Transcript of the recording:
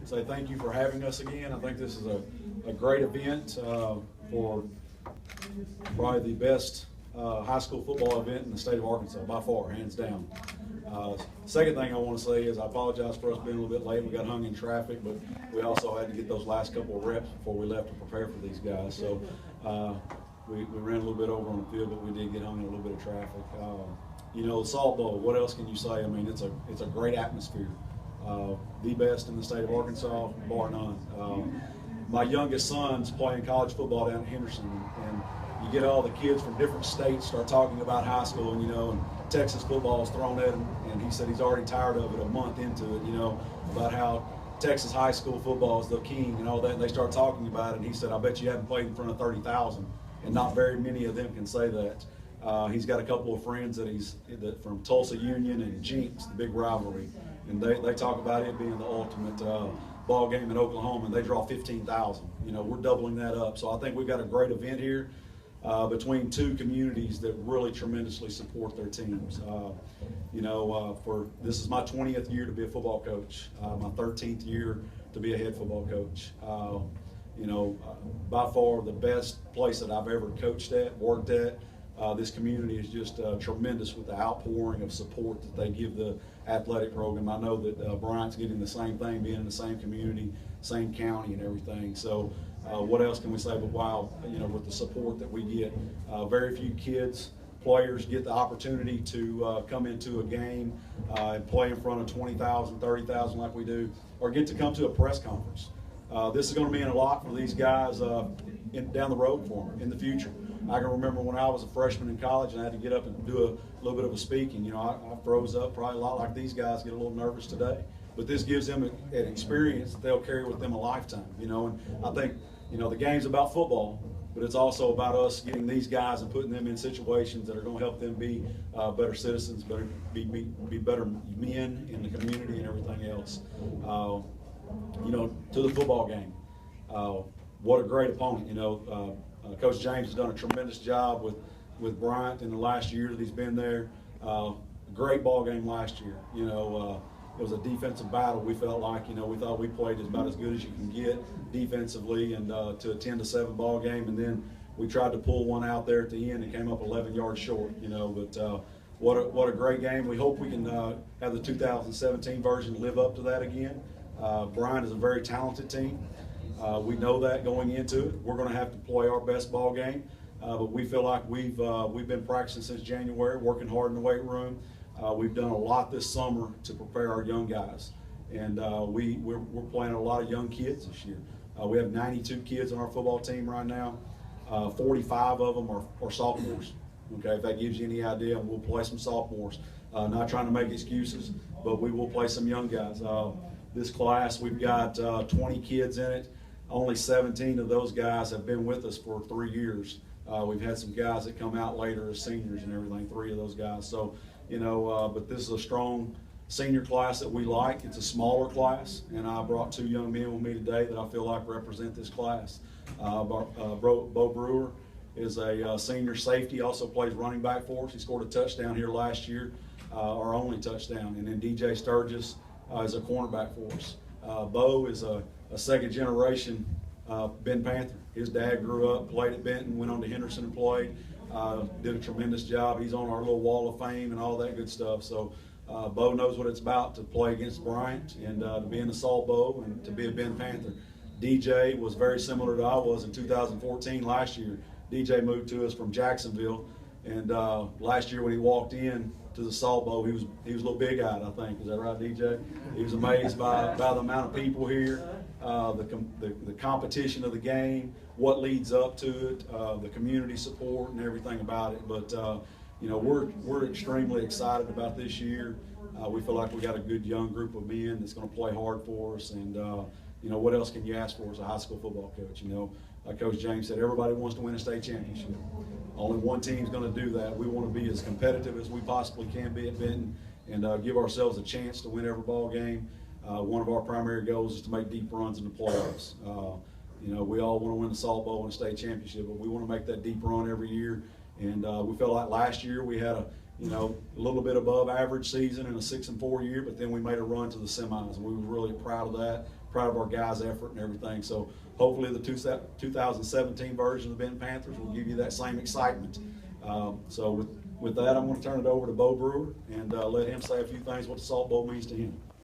say thank you for having us again. I think this is a great event for probably the best high school football event in the state of Arkansas, by far, hands down. Second thing I want to say is I apologize for us being a little bit late. We got hung in traffic, but we also had to get those last couple of reps before we left to prepare for these guys. So we ran a little bit over on the field, but we did get hung in a little bit of traffic. You know, the Salt Bowl, what else can you say? I mean, it's a great atmosphere. The best in the state of Arkansas, bar none. My youngest son's playing college football down at Henderson, and you get all the kids from different states start talking about high school, and and Texas football is thrown at him, and he said he's already tired of it a month into it, about how Texas high school football is the king and all that, and they start talking about it, and he said, I bet you haven't played in front of 30,000, and not very many of them can say that. He's got a couple of friends that from Tulsa Union and Jinx, the big rivalry, and they talk about it being the ultimate ball game in Oklahoma, and they draw 15,000. We're doubling that up, so I think we've got a great event here between two communities that really tremendously support their teams. This is my 20th year to be a football coach, my 13th year to be a head football coach. By far the best place that I've ever coached at, worked at. This community is just tremendous with the outpouring of support that they give the athletic program. I know that Bryant's getting the same thing, being in the same community, same county and everything. So what else can we say but wow, with the support that we get. Very few kids, players get the opportunity to come into a game and play in front of 20,000, 30,000 like we do, or get to come to a press conference. This is going to mean a lot for these guys down the road for them in the future. I can remember when I was a freshman in college and I had to get up and do a little bit of a speaking. I froze up probably a lot like these guys get a little nervous today. But this gives them an experience that they'll carry with them a lifetime. And I think, the game's about football, but it's also about us getting these guys and putting them in situations that are going to help them be better citizens, be better men in the community and everything else. To the football game. What a great opponent. Coach James has done a tremendous job with Bryant in the last year that he's been there. Great ball game last year. It was a defensive battle. We felt like, we thought we played about as good as you can get defensively, and to a 10-7 ball game. And then we tried to pull one out there at the end and came up 11 yards short. But what a great game. We hope we can have the 2017 version live up to that again. Bryant is a very talented team. We know that going into it. We're going to have to play our best ball game, but we feel like we've been practicing since January, working hard in the weight room. We've done a lot this summer to prepare our young guys, and we're playing a lot of young kids this year. We have 92 kids on our football team right now. 45 of them are sophomores. Okay, if that gives you any idea, we'll play some sophomores. Not trying to make excuses, but we will play some young guys. This class, we've got 20 kids in it. Only 17 of those guys have been with us for 3 years. We've had some guys that come out later as seniors and everything, 3 of those guys. So, but this is a strong senior class that we like. It's a smaller class, and I brought 2 young men with me today that I feel like represent this class. Bo Brewer is a senior safety, also plays running back for us. He scored a touchdown here last year, our only touchdown. And then DJ Sturgis is a cornerback for us. Bo is a second generation Ben Panther. His dad grew up, played at Benton, went on to Henderson and played. Did a tremendous job. He's on our little wall of fame and all that good stuff. So Bo knows what it's about to play against Bryant and to be in the Salt Bowl and to be a Ben Panther. DJ was very similar to I was in 2014 last year. DJ moved to us from Jacksonville, and last year when he walked in to the Salt Bowl, he was a little big-eyed, I think. Is that right, DJ? He was amazed by the amount of people here, the competition of the game, what leads up to it, the community support and everything about it. But we're extremely excited about this year. We feel like we got a good young group of men that's going to play hard for us, and what else can you ask for as a high school football coach? Like Coach James said, everybody wants to win a state championship. Only one team's going to do that. We want to be as competitive as we possibly can be at Benton and give ourselves a chance to win every ball game. One of our primary goals is to make deep runs in the playoffs. We all want to win the Salt Bowl and a state championship, but we want to make that deep run every year. And we felt like last year we had a little bit above average season and a 6-4 year, but then we made a run to the semis, and we were really proud of that. proud of our guys' effort and everything. So hopefully the 2017 version of the Benton Panthers will give you that same excitement. So with that, I'm going to turn it over to Bo Brewer and let him say a few things what the Salt Bowl means to him.